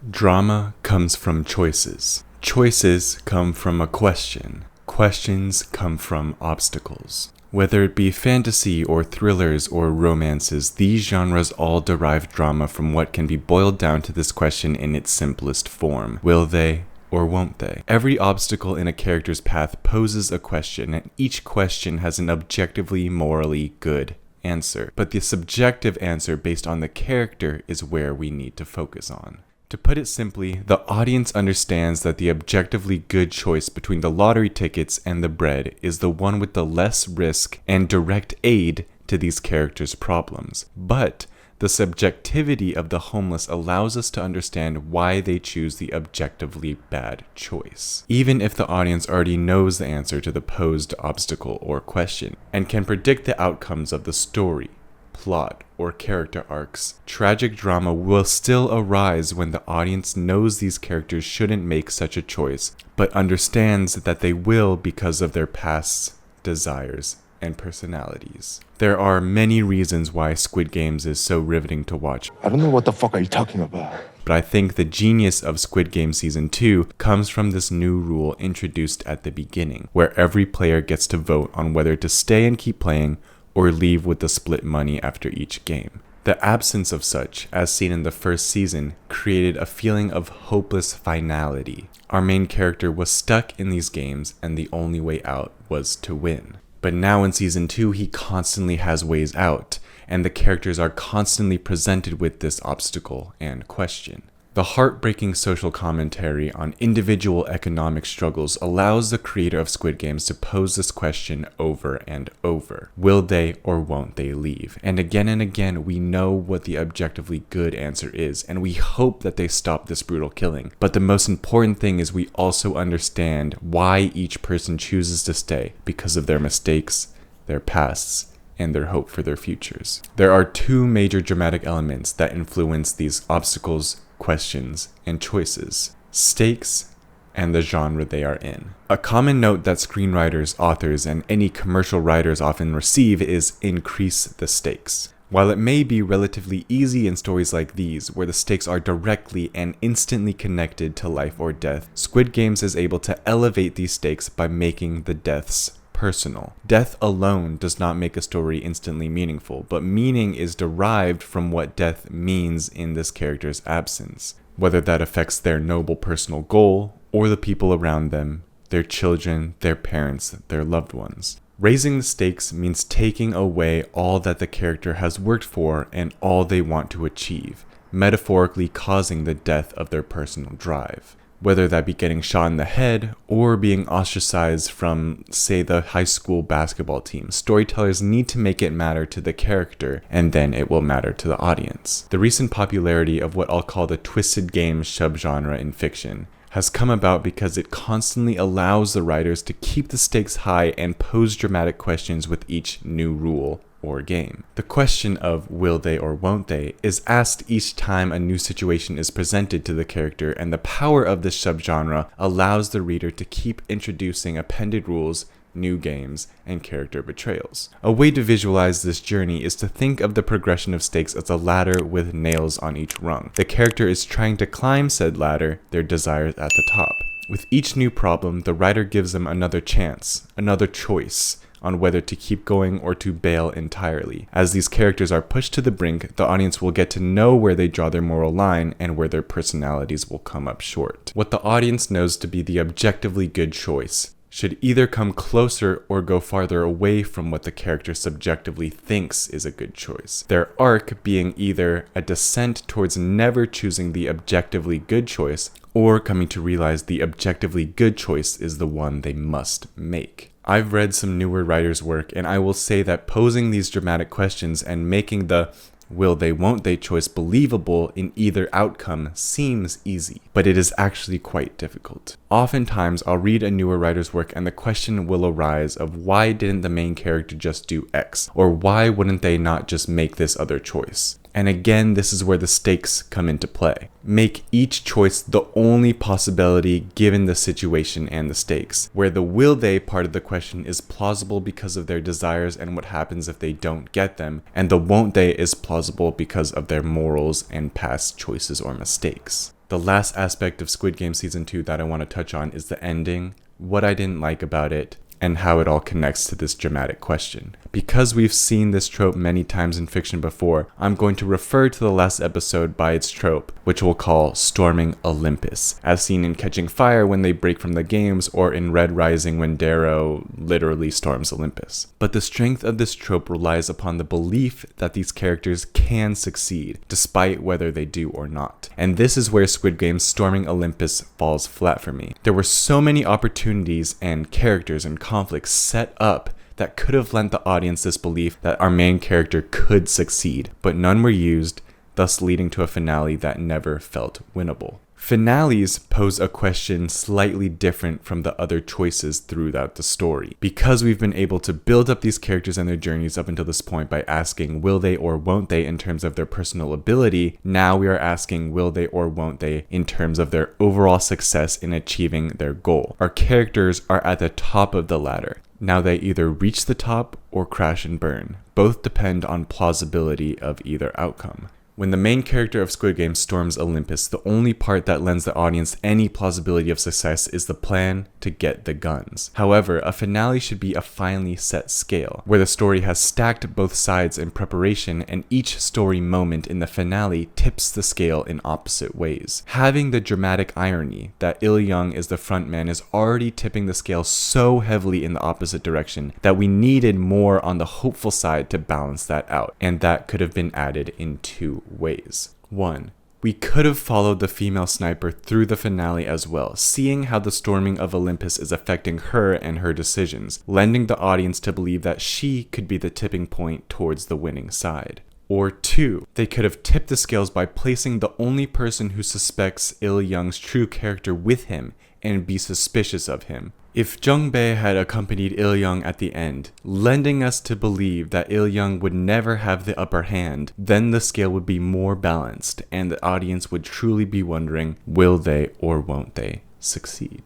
Drama comes from choices. Choices come from a question. Questions come from obstacles. Whether it be fantasy or thrillers or romances, these genres all derive drama from what can be boiled down to this question in its simplest form. Will they or won't they? Every obstacle in a character's path poses a question, and each question has an objectively morally good answer. But the subjective answer based on the character is where we need to focus on. To put it simply, the audience understands that the objectively good choice between the lottery tickets and the bread is the one with the less risk and direct aid to these characters' problems. But the subjectivity of the homeless allows us to understand why they choose the objectively bad choice, even if the audience already knows the answer to the posed obstacle or question, and can predict the outcomes of the story, plot, or character arcs. Tragic drama will still arise when the audience knows these characters shouldn't make such a choice, but understands that they will because of their past desires and personalities. There are many reasons why Squid Games is so riveting to watch. I don't know what the fuck are you talking about. But I think the genius of Squid Game Season 2 comes from this new rule introduced at the beginning, where every player gets to vote on whether to stay and keep playing or leave with the split money after each game. The absence of such, as seen in the first season, created a feeling of hopeless finality. Our main character was stuck in these games, and the only way out was to win. But now in Season 2, he constantly has ways out, and the characters are constantly presented with this obstacle and question. The heartbreaking social commentary on individual economic struggles allows the creator of Squid Games to pose this question over and over. Will they or won't they leave? And again, we know what the objectively good answer is, and we hope that they stop this brutal killing. But the most important thing is we also understand why each person chooses to stay, because of their mistakes, their pasts, and their hope for their futures. There are two major dramatic elements that influence these obstacles, questions, and choices: stakes and the genre they are in. A common note that screenwriters, authors, and any commercial writers often receive is increase the stakes. While it may be relatively easy in stories like these, where the stakes are directly and instantly connected to life or death, Squid Games is able to elevate these stakes by making the deaths personal. Death alone does not make a story instantly meaningful, but meaning is derived from what death means in this character's absence, whether that affects their noble personal goal or the people around them, their children, their parents, their loved ones. Raising the stakes means taking away all that the character has worked for and all they want to achieve, metaphorically causing the death of their personal drive. Whether that be getting shot in the head or being ostracized from, say, the high school basketball team, storytellers need to make it matter to the character, and then it will matter to the audience. The recent popularity of what I'll call the twisted game subgenre in fiction has come about because it constantly allows the writers to keep the stakes high and pose dramatic questions with each new rule or game. The question of will they or won't they is asked each time a new situation is presented to the character, and the power of this subgenre allows the reader to keep introducing appended rules, new games, and character betrayals. A way to visualize this journey is to think of the progression of stakes as a ladder with nails on each rung. The character is trying to climb said ladder, their desires at the top. With each new problem, the writer gives them another chance, another choice on whether to keep going or to bail entirely. As these characters are pushed to the brink, the audience will get to know where they draw their moral line and where their personalities will come up short. What the audience knows to be the objectively good choice should either come closer or go farther away from what the character subjectively thinks is a good choice. Their arc being either a descent towards never choosing the objectively good choice, or coming to realize the objectively good choice is the one they must make. I've read some newer writers' work, and I will say that posing these dramatic questions and making the will they, won't they choice believable in either outcome seems easy, but it is actually quite difficult. Oftentimes, I'll read a newer writer's work and the question will arise of why didn't the main character just do X, or why wouldn't they not just make this other choice? And again, this is where the stakes come into play. Make each choice the only possibility given the situation and the stakes, where the will they part of the question is plausible because of their desires and what happens if they don't get them, and the won't they is plausible because of their morals and past choices or mistakes. The last aspect of Squid Game Season 2 that I want to touch on is the ending, what I didn't like about it, and how it all connects to this dramatic question. Because we've seen this trope many times in fiction before, I'm going to refer to the last episode by its trope, which we'll call Storming Olympus, as seen in Catching Fire when they break from the games, or in Red Rising when Darrow literally storms Olympus. But the strength of this trope relies upon the belief that these characters can succeed, despite whether they do or not. And this is where Squid Game's Storming Olympus falls flat for me. There were so many opportunities and characters and conflicts set up that could have lent the audience this belief that our main character could succeed, but none were used, thus leading to a finale that never felt winnable. Finales pose a question slightly different from the other choices throughout the story. Because we've been able to build up these characters and their journeys up until this point by asking will they or won't they in terms of their personal ability, now we are asking will they or won't they in terms of their overall success in achieving their goal. Our characters are at the top of the ladder. Now they either reach the top or crash and burn. Both depend on plausibility of either outcome. When the main character of Squid Game storms Olympus, the only part that lends the audience any plausibility of success is the plan to get the guns. However, a finale should be a finely set scale, where the story has stacked both sides in preparation and each story moment in the finale tips the scale in opposite ways. Having the dramatic irony that Il-young is the front man is already tipping the scale so heavily in the opposite direction that we needed more on the hopeful side to balance that out, and that could have been added in two ways. 1. We could have followed the female sniper through the finale as well, seeing how the storming of Olympus is affecting her and her decisions, lending the audience to believe that she could be the tipping point towards the winning side. Or 2, they could have tipped the scales by placing the only person who suspects Il-young's true character with him and be suspicious of him. If Jung-bae had accompanied Il-young at the end, lending us to believe that Il-young would never have the upper hand, then the scale would be more balanced and the audience would truly be wondering, will they or won't they succeed?